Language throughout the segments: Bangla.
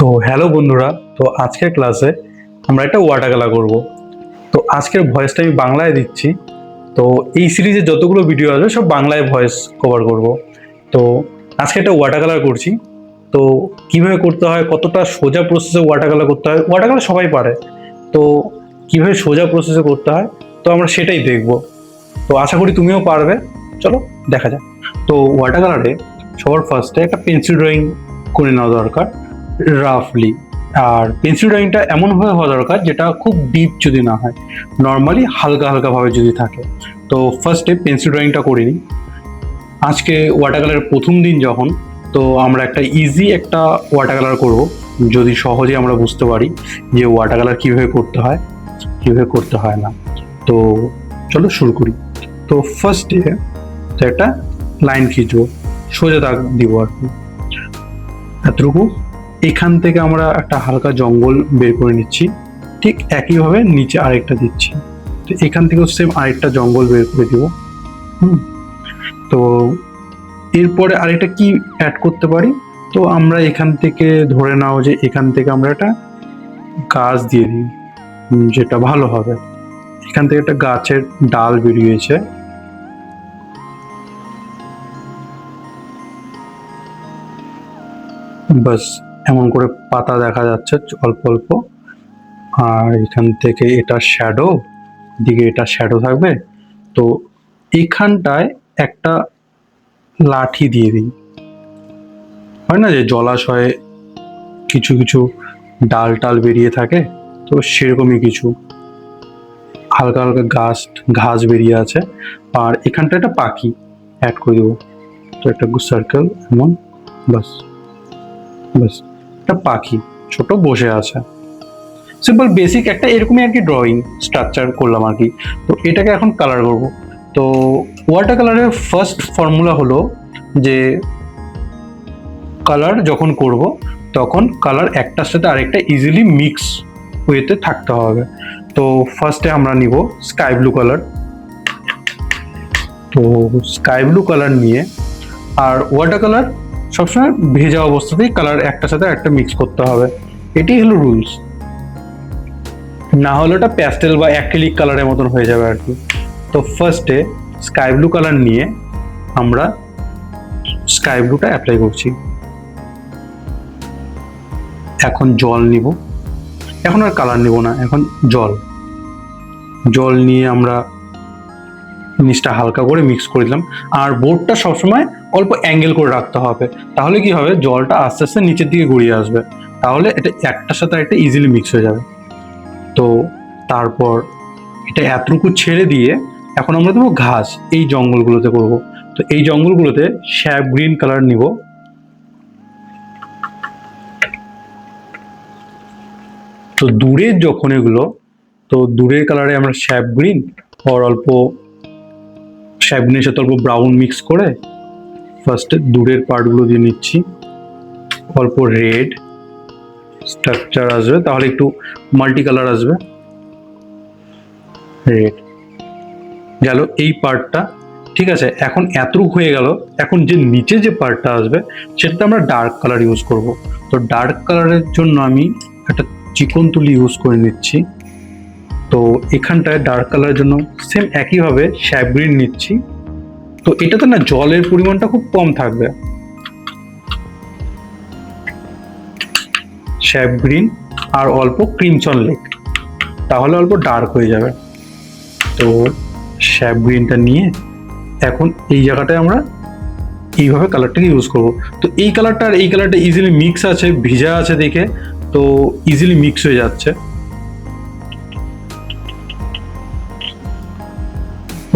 তো হ্যালো বন্ধুরা, তো আজকের ক্লাসে আমরা একটা ওয়াটার কালার করব। তো আজকের ভয়েসটা আমি বাংলায় দিচ্ছি। তো এই সিরিজে যতগুলো ভিডিও আসবে সব বাংলায় ভয়েস কভার করব। তো আজকে একটা ওয়াটার কালার করছি। তো কিভাবে করতে হয়, কতটা সোজা প্রসেসে ওয়াটার কালার করতে হয়, ওয়াটার কালার সবাই পারে। তো কিভাবে সোজা প্রসেসে করতে হয়, তো আমরা সেটাই দেখব। তো আশা করি তুমিও পারবে। চলো দেখা যাক। তো ওয়াটার কালারে সবার ফার্স্টে একটা পেন্সিল ড্রয়িং করে নেওয়া দরকার, রাফলি। আর পেন্সিল ড্রয়িংটা এমনভাবে হওয়া দরকার যেটা খুব ডিপ যদি না হয়, নর্মালি হালকা হালকা ভাবে যদি থাকে। তো ফার্স্টে পেন্সিল ড্রয়িংটা করে নিই। আজকে ওয়াটার কালারের প্রথম দিন যখন, তো আমরা একটা ইজি একটা ওয়াটার কালার করব, যদি সহজে আমরা বুঝতে পারি যে ওয়াটার কালার কীভাবে করতে হয় কীভাবে করতে হয় না। তো চলো শুরু করি। তো ফার্স্টে একটা লাইন খিঁচবো, সোজা দাগ দিব আর কি, এতটুকু। এখান থেকে আমরা একটা হালকা জঙ্গল বের করে নিচ্ছি, ঠিক একইভাবে নিচে আরেকটা দিচ্ছি। তো এখান থেকেও সেম আরেকটা জঙ্গল বের করে দিব। তো এরপরে আরেকটা কি অ্যাড করতে পারি, তো আমরা এখান থেকে ধরে নাও যে এখান থেকে আমরা একটা গাছ দিয়ে দিই, যেটা ভালো হবে। এখান থেকে একটা গাছের ডাল বেরিয়েছে, বাস এমন করে পাতা দেখা যাচ্ছে অল্প অল্প। আর এখান থেকে এটা শ্যাডো, দিকে এটা শ্যাডো থাকবে। তো এখানটায় একটা লাঠি দিয়ে দিই, হয় না যে জলাশয়ে কিছু কিছু ডাল টাল বেরিয়ে থাকে, তো সেরকমই কিছু হালকা হালকা ঘাস বেরিয়ে আছে। আর এখানটা একটা পাখি অ্যাড করে দেবো, তো একটা সার্কেল এমন, বাস বাস একটা পাখি ছোট বসে আছে। সিম্পল বেসিক একটা এরকমই আর কি ড্রয়িং স্ট্রাকচার করলাম আর কি। তো এটাকে এখন কালার করব। তো ওয়াটার কালারের ফার্স্ট ফর্মুলা হলো যে কালার যখন করব তখন কালার একটার সাথে আরেকটা ইজিলি মিক্স ওয়েতে থাকতে হবে। তো ফার্স্টে আমরা নিব স্কাই ব্লু কালার। তো স্কাই ব্লু কালার নিয়ে, আর ওয়াটার কালার সবসময় ভেজা অবস্থাতেই কালার একটার সাথে একটা মিক্স করতে হবে, এটাই হলো রুলস। না হলে ওটা প্যাস্টেল বা অ্যাক্রিলিক কালারের মতন হয়ে যাবে আর কি। তো ফার্স্টে স্কাই ব্লু কালার নিয়ে আমরা স্কাই ব্লুটা অ্যাপ্লাই করছি। এখন জল নিব, এখন আর কালার নিব না, এখন জল জল নিয়ে আমরা জিনিসটা হালকা করে মিক্স করে দিলাম। আর বোর্ডটা সবসময় অল্প অ্যাঙ্গেল করে রাখতে হবে, তাহলে কি হবে জলটা আস্তে আস্তে নিচের দিকে গড়িয়ে আসবে, তাহলে এটা একটার সাথে একটা ইজিলি মিক্স হয়ে যাবে। তো তারপর এটা এতটুকু ছেড়ে দিয়ে এখন আমরা দেবো ঘাস, এই জঙ্গলগুলোতে করব। তো এই জঙ্গলগুলোতে শ্যাপ গ্রিন কালার নিব। তো দূরের যখন এগুলো, তো দূরের কালারে আমরা শ্যাপ গ্রিন আর অল্প শ্যাপ গ্রিনের সাথে অল্প ব্রাউন মিক্স করে ফার্স্টে দূরের পার্টগুলো দিয়ে নিচ্ছি। অল্প রেড স্ট্রাকচার আসবে, তাহলে একটু মাল্টি কালার আসবে। রেড গেল এই পার্টটা, ঠিক আছে। এখন এতটুকু হয়ে গেল, এখন যে নিচে যে পার্টটা আসবে সেটাতে আমরা ডার্ক কালার ইউজ করব। তো ডার্ক কালারের জন্য আমি একটা চিকন তুলি ইউজ করে নিচ্ছি। তো এখানটায় ডার্ক কালারের জন্য সেম একইভাবে শ্যাপ গ্রিন নিচ্ছি। তো এটাতে না জলের পরিমাণটা খুব কম থাকবে, শ্যাপ গ্রিন আর অল্প ক্রিমসন লেক, তাহলে অল্প ডার্ক হয়ে যাবে। তো শ্যাপ গ্রিনটা নিয়ে এখন এই জায়গাটায় আমরা এইভাবে কালারটাকে ইউজ করব। তো এই কালারটা আর এই কালারটা ইজিলি মিক্স আছে, ভিজা আছে দেখে, তো ইজিলি মিক্স হয়ে যাচ্ছে।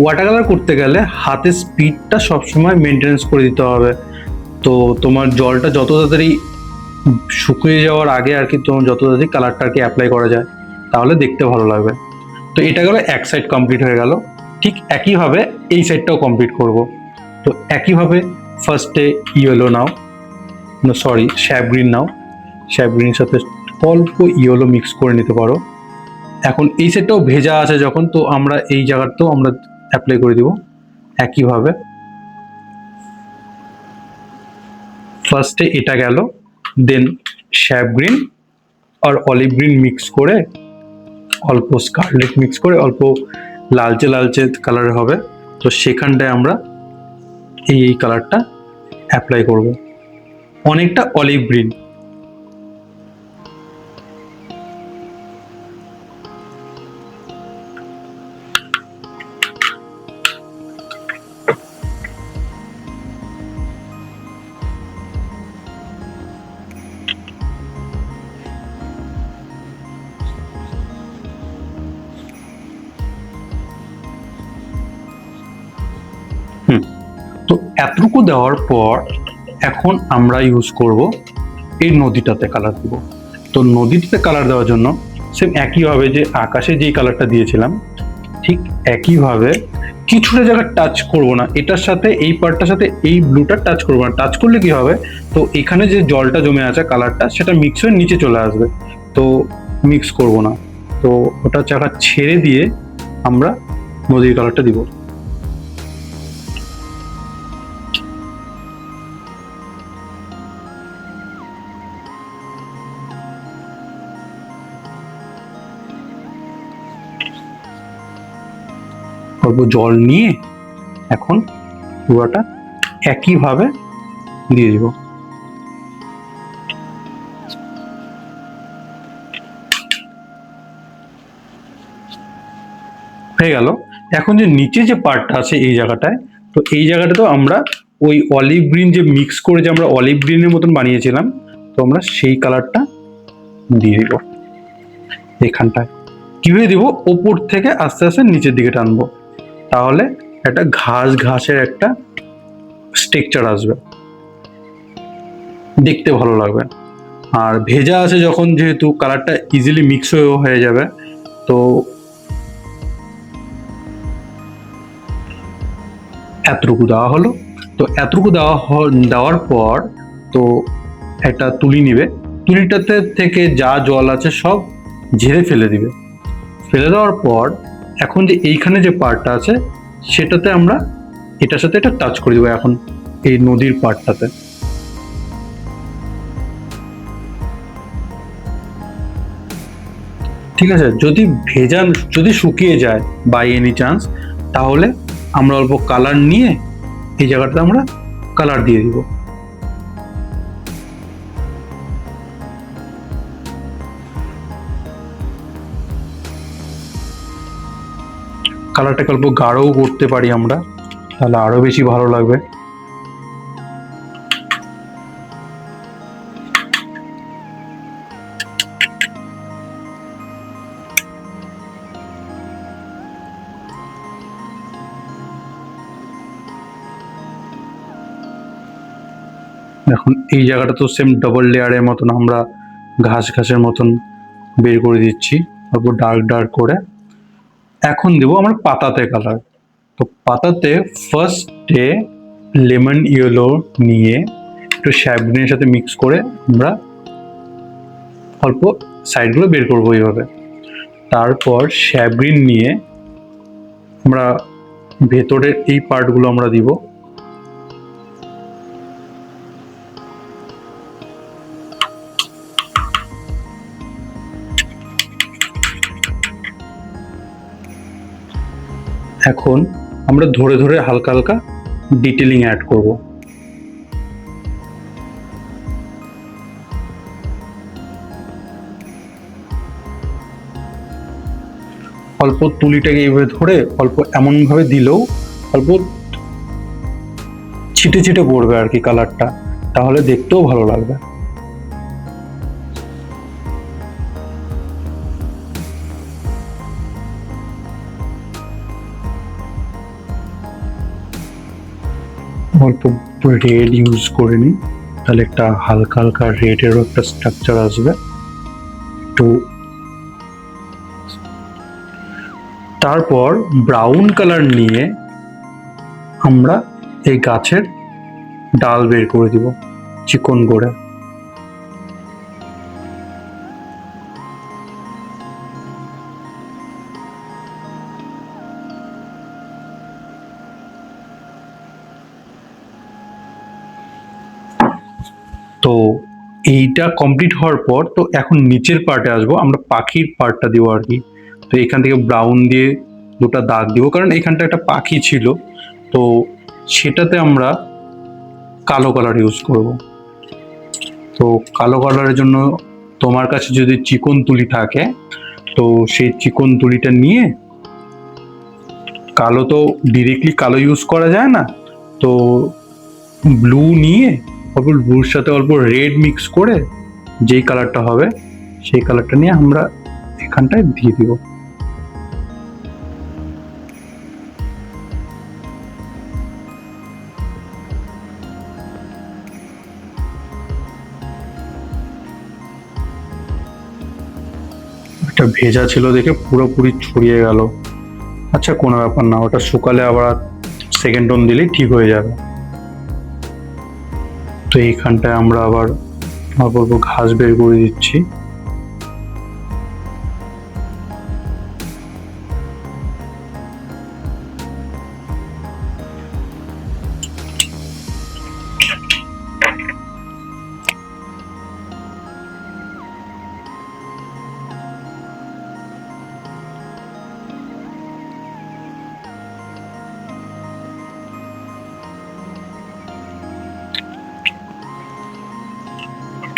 ওয়াটার কালার করতে গেলে হাতের স্পিডটা সবসময় মেনটেনেন্স করে দিতে হবে। তো তোমার জলটা যত তাড়াতাড়ি শুকিয়ে যাওয়ার আগে আর কি, তোমার যত তাড়াতাড়ি কালারটা আর কি অ্যাপ্লাই করা যায়, তাহলে দেখতে ভালো লাগবে। তো এটা গেল এক সাইড কমপ্লিট হয়ে গেল। ঠিক একইভাবে এই সাইডটাও কমপ্লিট করব। তো একইভাবে ফার্স্টে ইয়েলো নাও, সরি শ্যাপ গ্রিন নাও, শ্যাপ গ্রিনের সাথে অল্প ইয়েলো মিক্স করে নিতে পারো। এখন এই সাইডটাও ভেজা আছে যখন, তো আমরা এই জায়গাটাও আমরা অ্যাপ্লাই করে দিব একইভাবে। ফার্স্টে এটা গেল, দেন শ্যাপ গ্রিন আর অলিভ গ্রিন মিক্স করে, অল্প স্কারলেট মিক্স করে, অল্প লালচে লালচে কালার হবে। তো সেখানটায় আমরা এই কালারটা অ্যাপ্লাই করব, অনেকটা অলিভ গ্রিন। তো এতটুকু দেওয়ার পর এখন আমরা ইউজ করব এই নদীটাতে কালার দেব। তো নদীটাতে কালার দেওয়ার জন্য সেম একইভাবে যে আকাশে যেই কালারটা দিয়েছিলাম ঠিক একইভাবে কিছুটা জায়গা টাচ করব না, এটার সাথে এই পার্টটার সাথে এই ব্লুটা টাচ করব না। টাচ করলে কি হবে, তো এখানে যে জলটা জমে আছে কালারটা সেটা মিক্স হয়ে নিচে চলে আসবে, তো মিক্স করব না। তো ওটা জায়গা ছেড়ে দিয়ে আমরা নদীর কালারটা দিব। অল্প জল নিয়ে এখন পুরোটা একইভাবে দিয়ে দিব। হয়ে গেল। এখন যে নিচে যে পার্টটা আছে এই জায়গাটায়, তো এই জায়গাটাতেও আমরা ওই অলিভ গ্রিন যে মিক্স করে যে আমরা অলিভ গ্রিনের মতন বানিয়েছিলাম, তো আমরা সেই কালারটা দিয়ে দিব এখানটায়। কিভাবে দিব, ওপর থেকে আস্তে আস্তে নিচের দিকে টানবো, তাহলে একটা ঘাস ঘাসের একটা স্ট্রাকচার আসবে, দেখতে ভালো লাগবে। আর ভেজা আছে যখন, যেহেতু কালারটা ইজিলি মিক্স হয়ে যাবে। তো এতটুকু দেওয়া হলো। তো এতটুকু দেওয়ার পর তো একটা তুলি নিবে, তুলিটাতে থেকে যা জল আছে সব ঝেড়ে ফেলে দিবে। ফেলে দেওয়ার পর এখন যে এইখানে যে পার্টটা আছে সেটাতে আমরা এটার সাথে এটা টাচ করে দেবো এখন এই নদীর পার্টটাতে। ঠিক আছে, যদি ভেজা যদি শুকিয়ে যায় বাই এনি চান্স, তাহলে আমরা অল্প কালার নিয়ে এই জায়গাটাতে আমরা কালার দিয়ে দিব। কালারটাকে অল্প গাঢ়ও করতে পারি আমরা, তাহলে আরো বেশি ভালো লাগবে। এখন এই জায়গাটা তো সেম ডবল লেয়ারের মতন আমরা ঘাস ঘাসের মতন বের করে দিচ্ছি, অল্প ডার্ক ডার্ক করে। এখন দেবো আমরা পাতাতে কালার। তো পাতাতে ফার্স্টে লেমন ইয়েলো নিয়ে একটু শ্যাবগ্রিনের সাথে মিক্স করে আমরা অল্প সাইডগুলো বের করবো এইভাবে। তারপর শ্যাবগ্রিন নিয়ে আমরা ভেতরের এই পার্টগুলো আমরা দিব। এখন আমরা ধরে ধরে হালকা হালকা ডিটেলিং অ্যাড করব। অল্প তুলিটাকে এইভাবে ধরে অল্প এমন ভাবে দিলেও অল্প ছিটে ছিটে পড়বে আর কি কালারটা, তাহলে দেখতেও ভালো লাগবে। অল্প রেড ইউজ করে নিই, তাহলে একটা হালকা হালকা রেডেরও একটা স্ট্রাকচার আসবে। তো তারপর ব্রাউন কালার নিয়ে আমরা এই গাছের ডাল বের করে দিব চিকন করে। তো এইটা কমপ্লিট হওয়ার পর তো এখন নিচের পার্টে আসবো, আমরা পাখির পার্টটা দিব আর কি। তো এখান থেকে ব্রাউন দিয়ে দুটো দাগ দিব, কারণ এখানটা একটা পাখি ছিল, তো সেটাতে আমরা কালো কালার ইউজ করব। তো কালো কালারের জন্য তোমার কাছে যদি চিকন তুলি থাকে তো সেই চিকন তুলিটা নিয়ে, কালো তো ডিরেক্টলি কালো ইউজ করা যায় না, তো ব্লু নিয়ে অল্প ব্লুর সাথে অল্প রেড মিক্স করে যেই কালারটা হবে সেই কালারটা নিয়ে আমরা এখানটায় দিয়ে দিব। এটা ভেজা ছিল দেখে পুরোপুরি ছড়িয়ে গেল। আচ্ছা কোনো ব্যাপার না, ওটা শুকালে আবার সেকেন্ড টোন দিলেই ঠিক হয়ে যাবে। তো এইখানটায় আমরা আবার অল্প অল্প ঘাস বের করে দিচ্ছি।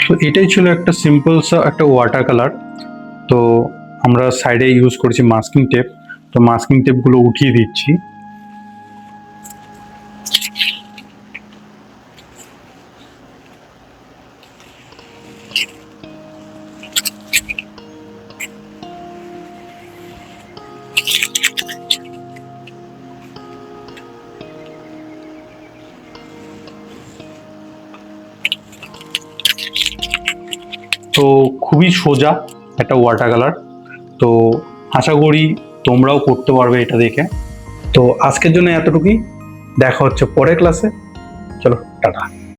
তো এটাই ছিল একটা সিম্পল একটা ওয়াটার কালার। তো আমরা সাইডে ইউজ করেছি মাস্কিং টেপ, তো মাস্কিং টেপগুলো উঠিয়ে দিচ্ছি। তো খুবই সোজা একটা ওয়াটার কালার। তো আশা করি তোমরাও করতে পারবে এটা দেখে। তো আজকের জন্য এতটুকুই, দেখা হচ্ছে পরের ক্লাসে। চলো টাটা।